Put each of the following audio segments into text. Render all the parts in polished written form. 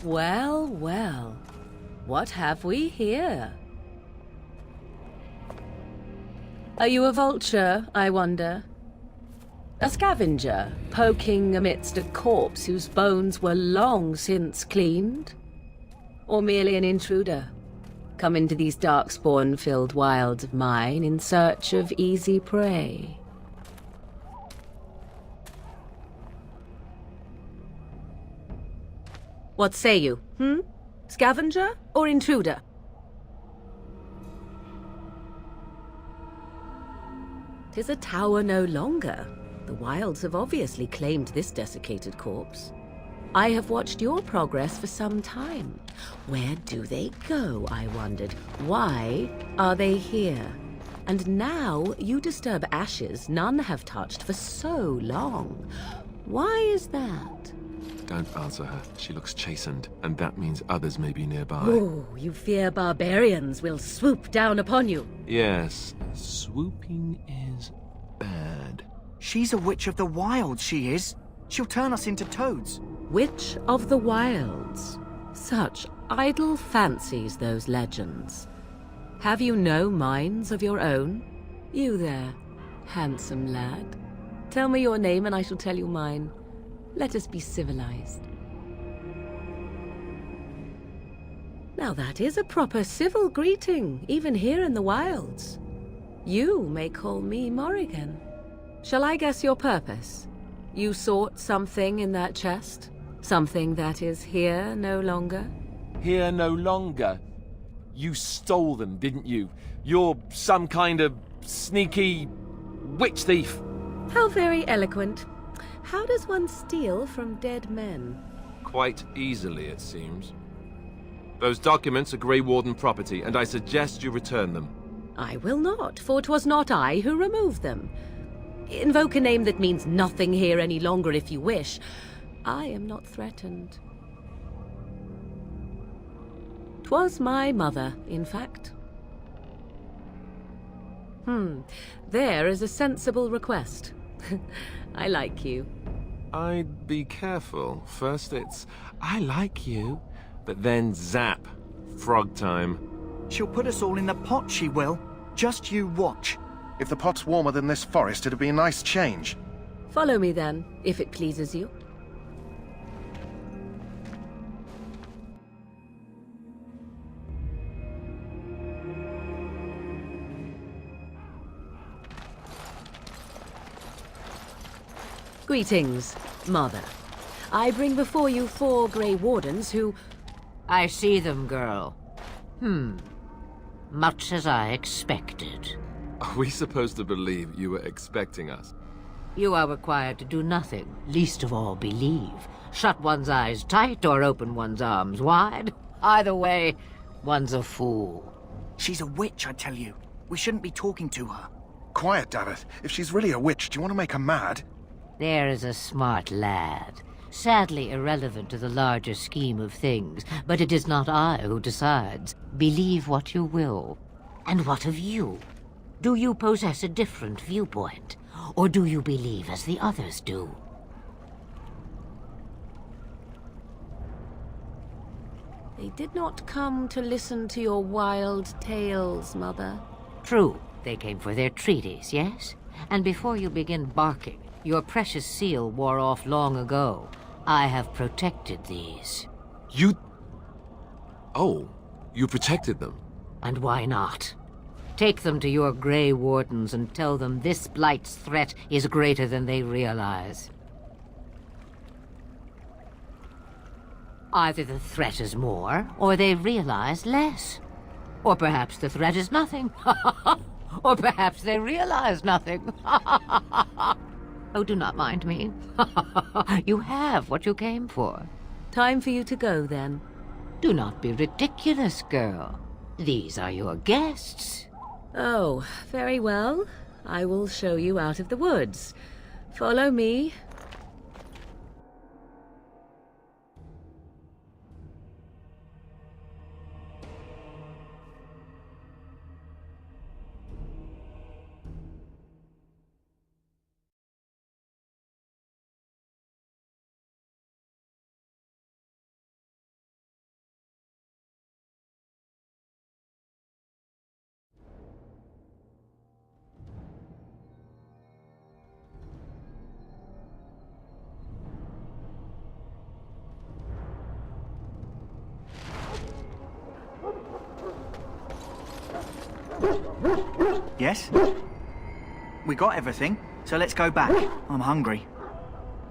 Well, well. What have we here? Are you a vulture, I wonder? A scavenger, poking amidst a corpse whose bones were long since cleaned? Or merely an intruder, come into these darkspawn-filled wilds of mine in search of easy prey? What say you, Scavenger or intruder? "'Tis a tower no longer. The wilds have obviously claimed this desiccated corpse. I have watched your progress for some time. Where do they go, I wondered? Why are they here? And now you disturb ashes none have touched for so long. Why is that?" Don't answer her. She looks chastened, and that means others may be nearby. Oh, you fear barbarians will swoop down upon you. Yes, swooping is bad. She's a witch of the wilds, she is. She'll turn us into toads. Witch of the Wilds. Such idle fancies, those legends. Have you no minds of your own? You there, handsome lad. Tell me your name and I shall tell you mine. Let us be civilized. Now that is a proper civil greeting, even here in the wilds. You may call me Morrigan. Shall I guess your purpose? You sought something in that chest? Something that is here no longer? Here no longer? You stole them, didn't you? You're some kind of sneaky witch thief. How very eloquent. How does one steal from dead men? Quite easily, it seems. Those documents are Grey Warden property, and I suggest you return them. I will not, for 'twas not I who removed them. Invoke a name that means nothing here any longer if you wish. I am not threatened. 'Twas my mother, in fact. There is a sensible request. I like you. I'd be careful. First it's, I like you, but then zap. Frog time. She'll put us all in the pot, she will. Just you watch. If the pot's warmer than this forest, it'd be a nice change. Follow me then, if it pleases you. Greetings, Mother. I bring before you 4 Grey Wardens who... I see them, girl. Much as I expected. Are we supposed to believe you were expecting us? You are required to do nothing, least of all believe. Shut one's eyes tight or open one's arms wide. Either way, one's a fool. She's a witch, I tell you. We shouldn't be talking to her. Quiet, Davith. If she's really a witch, do you want to make her mad? There is a smart lad. Sadly irrelevant to the larger scheme of things, but it is not I who decides. Believe what you will. And what of you? Do you possess a different viewpoint? Or do you believe as the others do? They did not come to listen to your wild tales, Mother. True, they came for their treaties, yes? And before you begin barking, your precious seal wore off long ago. I have protected these. You... Oh, you protected them. And why not? Take them to your Grey Wardens and tell them this blight's threat is greater than they realize. Either the threat is more, or they realize less. Or perhaps the threat is nothing. Or perhaps they realize nothing. Oh, do not mind me. You have what you came for. Time for you to go, then. Do not be ridiculous, girl. These are your guests. Oh, very well. I will show you out of the woods. Follow me. Yes? We got everything, so let's go back. I'm hungry.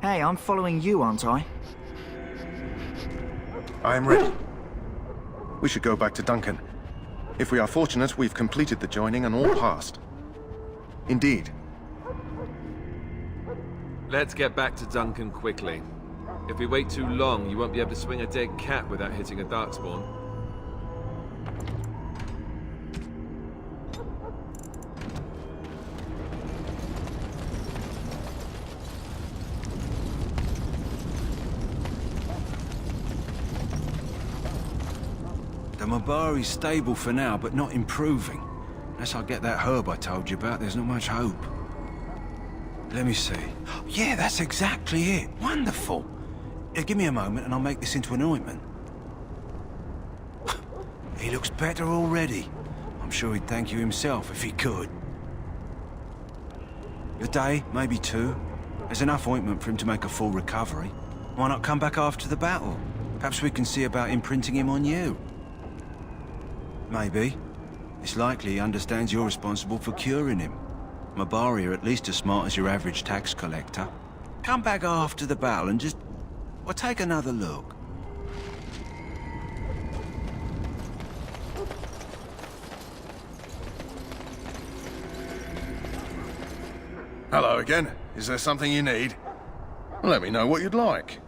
Hey, I'm following you, aren't I? I'm ready. We should go back to Duncan. If we are fortunate, we've completed the joining and all passed. Indeed. Let's get back to Duncan quickly. If we wait too long, you won't be able to swing a dead cat without hitting a darkspawn. The Mabari's stable for now, but not improving. Unless I get that herb I told you about, there's not much hope. Let me see. Yeah, that's exactly it. Wonderful. Give me a moment and I'll make this into an ointment. He looks better already. I'm sure he'd thank you himself if he could. A day, maybe two. There's enough ointment for him to make a full recovery. Why not come back after the battle? Perhaps we can see about imprinting him on you. Maybe. It's likely he understands you're responsible for curing him. Mabari are at least as smart as your average tax collector. Come back after the battle and just... well, take another look. Hello again. Is there something you need? Let me know what you'd like.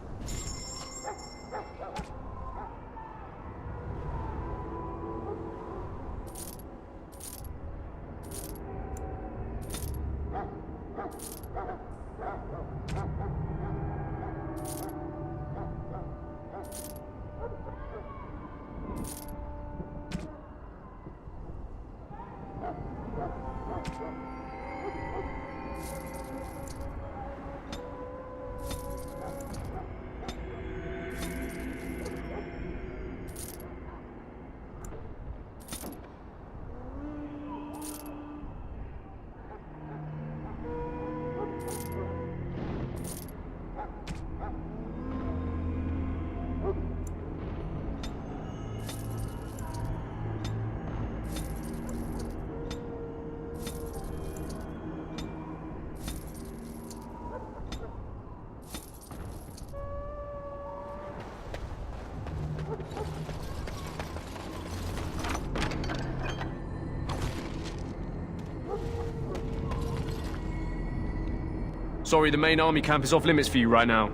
Sorry, the main army camp is off limits for you right now.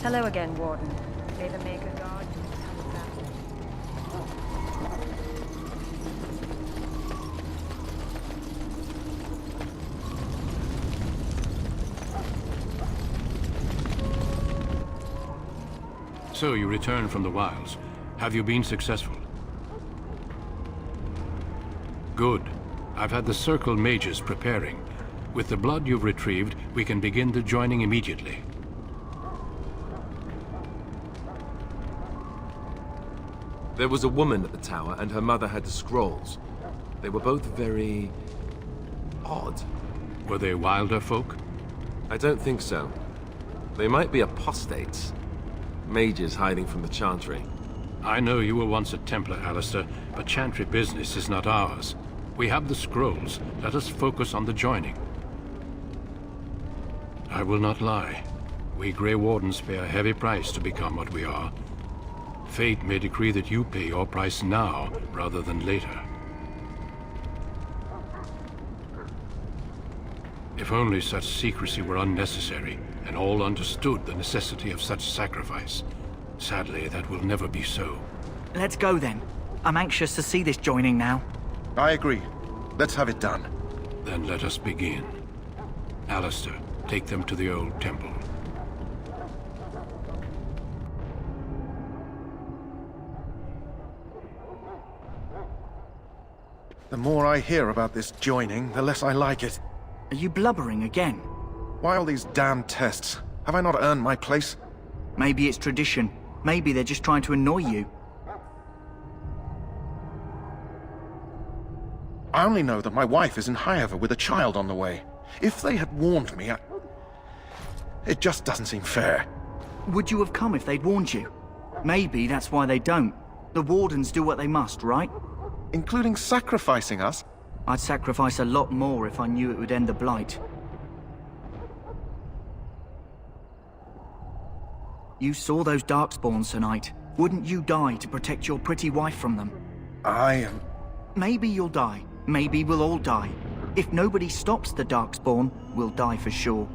Hello again, Warden. May the Maker guard you. So you returned from the wilds. Have you been successful? Good. I've had the Circle mages preparing. With the blood you've retrieved, we can begin the joining immediately. There was a woman at the tower, and her mother had the scrolls. They were both very... odd. Were they wilder folk? I don't think so. They might be apostates. Mages hiding from the Chantry. I know you were once a Templar, Alistair, but Chantry business is not ours. We have the scrolls. Let us focus on the joining. I will not lie. We Grey Wardens pay a heavy price to become what we are. Fate may decree that you pay your price now, rather than later. If only such secrecy were unnecessary, and all understood the necessity of such sacrifice. Sadly, that will never be so. Let's go then. I'm anxious to see this joining now. I agree. Let's have it done. Then let us begin. Alistair, take them to the old temple. The more I hear about this joining, the less I like it. Are you blubbering again? Why all these damn tests? Have I not earned my place? Maybe it's tradition. Maybe they're just trying to annoy you. I only know that my wife is in Highever with a child on the way. If they had warned me, It just doesn't seem fair. Would you have come if they'd warned you? Maybe that's why they don't. The Wardens do what they must, right? Including sacrificing us? I'd sacrifice a lot more if I knew it would end the Blight. You saw those Darkspawns tonight. Wouldn't you die to protect your pretty wife from them? I am... Maybe you'll die. Maybe we'll all die. If nobody stops the Darkspawn, we'll die for sure.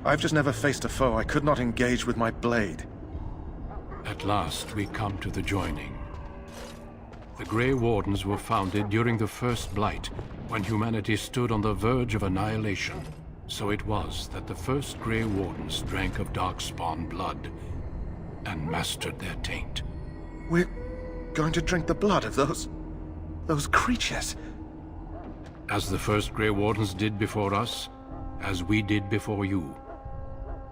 I've just never faced a foe I could not engage with my blade. At last, we come to the joining. The Grey Wardens were founded during the First Blight, when humanity stood on the verge of annihilation. So it was that the first Grey Wardens drank of Darkspawn blood and mastered their taint. We're going to drink the blood of those creatures. As the first Grey Wardens did before us, as we did before you.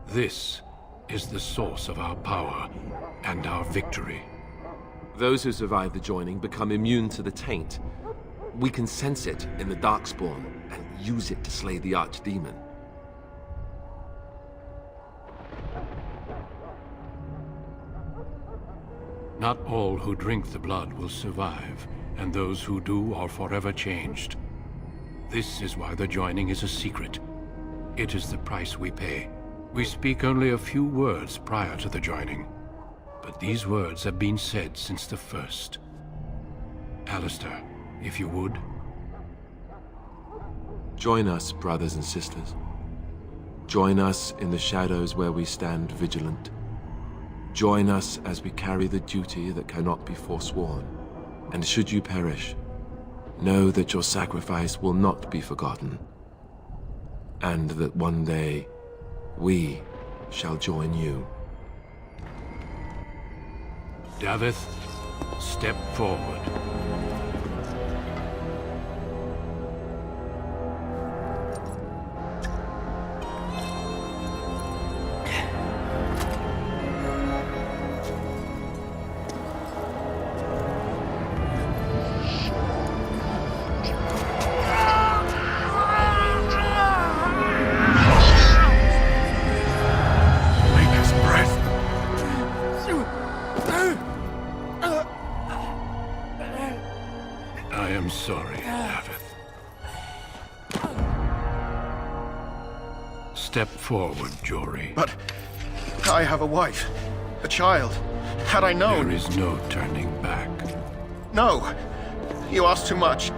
This is the source of our power and our victory. Those who survive the joining become immune to the taint. We can sense it in the Darkspawn and use it to slay the Archdemon. Not all who drink the blood will survive, and those who do are forever changed. This is why the joining is a secret. It is the price we pay. We speak only a few words prior to the joining, but these words have been said since the first. Alistair, if you would. Join us, brothers and sisters. Join us in the shadows where we stand vigilant. Join us as we carry the duty that cannot be forsworn. And should you perish, know that your sacrifice will not be forgotten. And that one day, we shall join you. Davith, step forward. I am sorry, Davith. Step forward, Jory. But I have a wife, a child. Had I known... There is no turning back. No! You ask too much.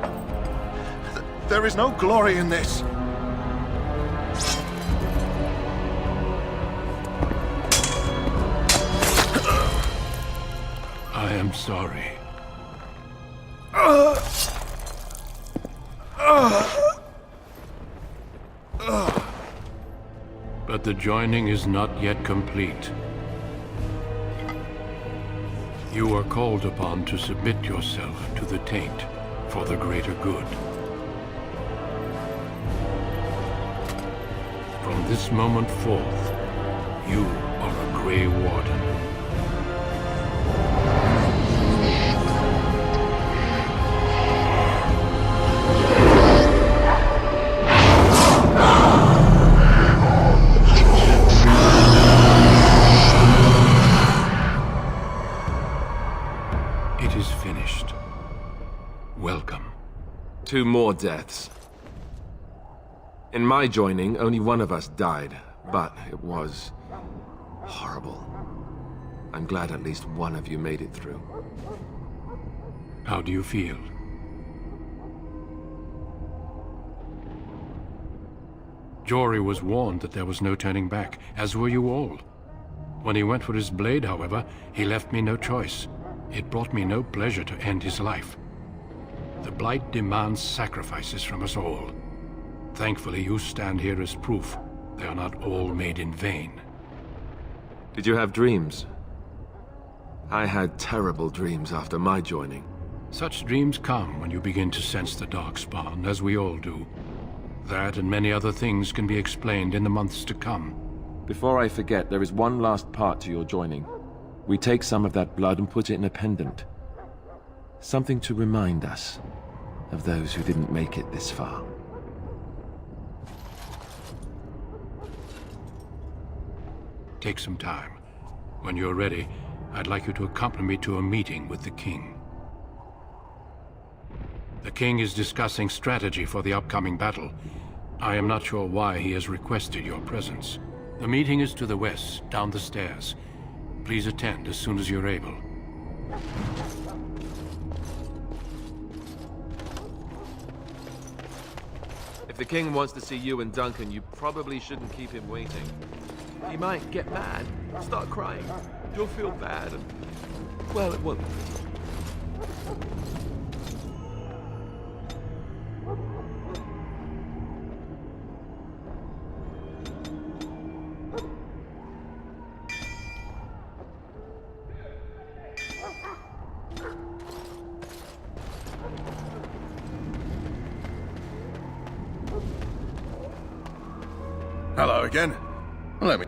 There is no glory in this. I am sorry. But the joining is not yet complete. You are called upon to submit yourself to the taint for the greater good. From this moment forth, you are a Grey Warden. It is finished. Welcome. 2 more deaths. In my joining, only one of us died, but it was horrible. I'm glad at least one of you made it through. How do you feel? Jory was warned that there was no turning back, as were you all. When he went for his blade, however, he left me no choice. It brought me no pleasure to end his life. The Blight demands sacrifices from us all. Thankfully, you stand here as proof. They are not all made in vain. Did you have dreams? I had terrible dreams after my joining. Such dreams come when you begin to sense the Darkspawn, as we all do. That and many other things can be explained in the months to come. Before I forget, there is one last part to your joining. We take some of that blood and put it in a pendant. Something to remind us of those who didn't make it this far. Take some time. When you're ready, I'd like you to accompany me to a meeting with the king. The king is discussing strategy for the upcoming battle. I am not sure why he has requested your presence. The meeting is to the west, down the stairs. Please attend as soon as you're able. If the king wants to see you and Duncan, you probably shouldn't keep him waiting. He might get mad, start crying. You'll feel bad and... well, it won't. Hello again. Let me...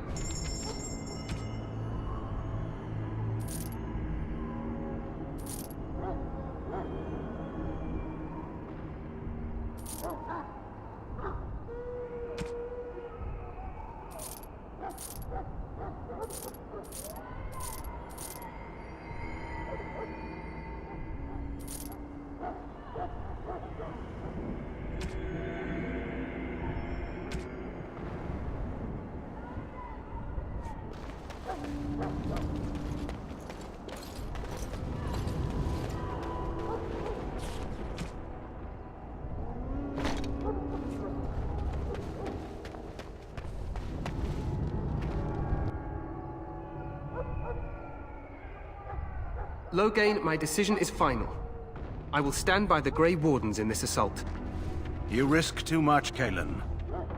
Loghain, my decision is final. I will stand by the Grey Wardens in this assault. You risk too much, Kalen.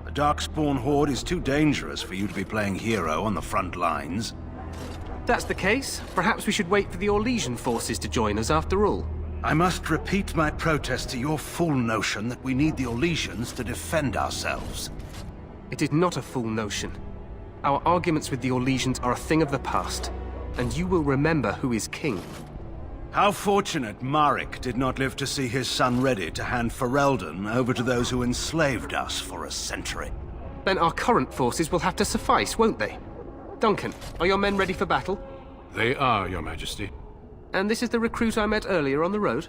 The Darkspawn Horde is too dangerous for you to be playing hero on the front lines. If that's the case, perhaps we should wait for the Orlesian forces to join us after all. I must repeat my protest to your fool notion that we need the Orlesians to defend ourselves. It is not a fool notion. Our arguments with the Orlesians are a thing of the past, and you will remember who is king. How fortunate Marek did not live to see his son ready to hand Ferelden over to those who enslaved us for a century. Then our current forces will have to suffice, won't they? Duncan, are your men ready for battle? They are, Your Majesty. And this is the recruit I met earlier on the road?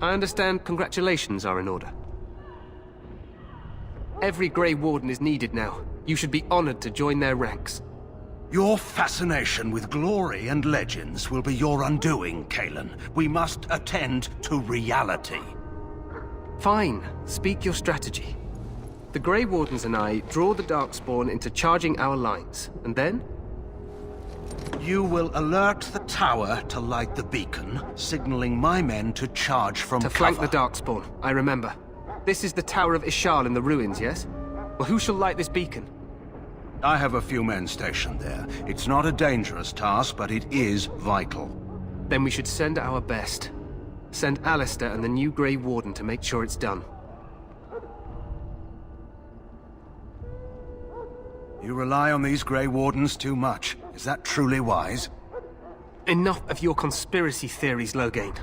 I understand congratulations are in order. Every Grey Warden is needed now. You should be honored to join their ranks. Your fascination with glory and legends will be your undoing, Kalen. We must attend to reality. Fine. Speak your strategy. The Grey Wardens and I draw the Darkspawn into charging our lines, and then? You will alert the tower to light the beacon, signaling my men to charge from cover. To flank the Darkspawn, I remember. This is the Tower of Ishal in the ruins, yes? Well, who shall light this beacon? I have a few men stationed there. It's not a dangerous task, but it is vital. Then we should send our best. Send Alistair and the new Grey Warden to make sure it's done. You rely on these Grey Wardens too much. Is that truly wise? Enough of your conspiracy theories, Loghain.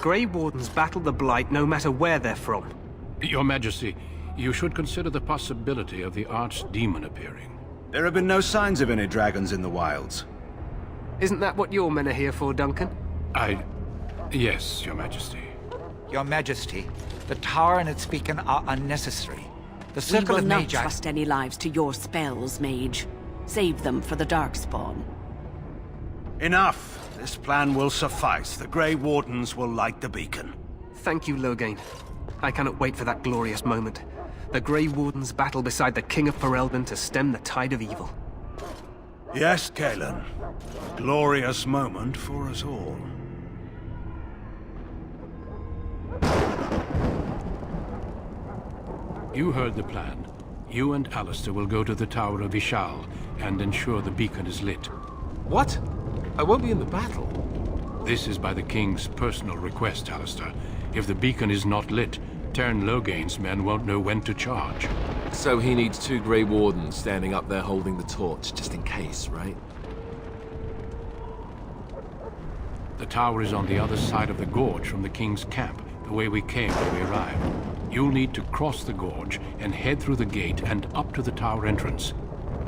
Grey Wardens battle the Blight no matter where they're from. Your Majesty, you should consider the possibility of the Archdemon appearing. There have been no signs of any dragons in the wilds. Isn't that what your men are here for, Duncan? Yes, Your Majesty. Your Majesty, the tower and its beacon are unnecessary. The We circle will of not Magi... trust any lives to your spells, mage. Save them for the Darkspawn. Enough! This plan will suffice. The Grey Wardens will light the beacon. Thank you, Loghain. I cannot wait for that glorious moment. The Grey Wardens battle beside the King of Ferelden to stem the tide of evil. Yes, Kalen. A glorious moment for us all. You heard the plan. You and Alistair will go to the Tower of Ishal and ensure the beacon is lit. What? I won't be in the battle. This is by the King's personal request, Alistair. If the beacon is not lit, Tern Loghain's men won't know when to charge. So he needs 2 Grey Wardens standing up there holding the torch, just in case, right? The tower is on the other side of the gorge from the King's camp, the way we came when we arrived. You'll need to cross the gorge and head through the gate and up to the tower entrance.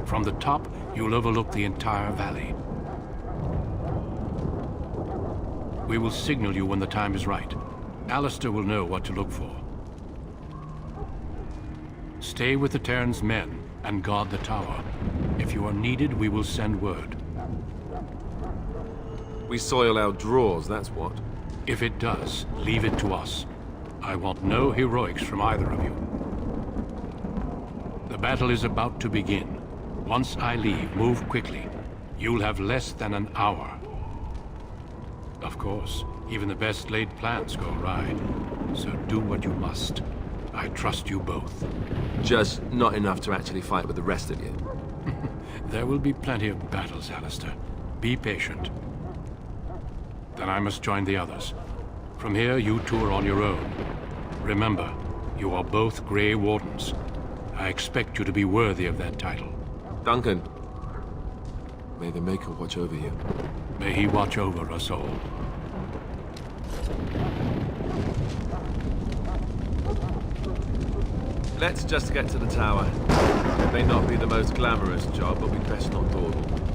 From the top, you'll overlook the entire valley. We will signal you when the time is right. Alistair will know what to look for. Stay with the Terran's men and guard the tower. If you are needed, we will send word. We soil our drawers, that's what. If it does, leave it to us. I want no heroics from either of you. The battle is about to begin. Once I leave, move quickly. You'll have less than an hour. Of course, even the best laid plans go awry. So do what you must. I trust you both. Just not enough to actually fight with the rest of you. There will be plenty of battles, Alistair. Be patient. Then I must join the others. From here, you two are on your own. Remember, you are both Grey Wardens. I expect you to be worthy of that title. Duncan, may the Maker watch over you. May he watch over us all. Let's just get to the tower. It may not be the most glamorous job, but we'd best not dawdle.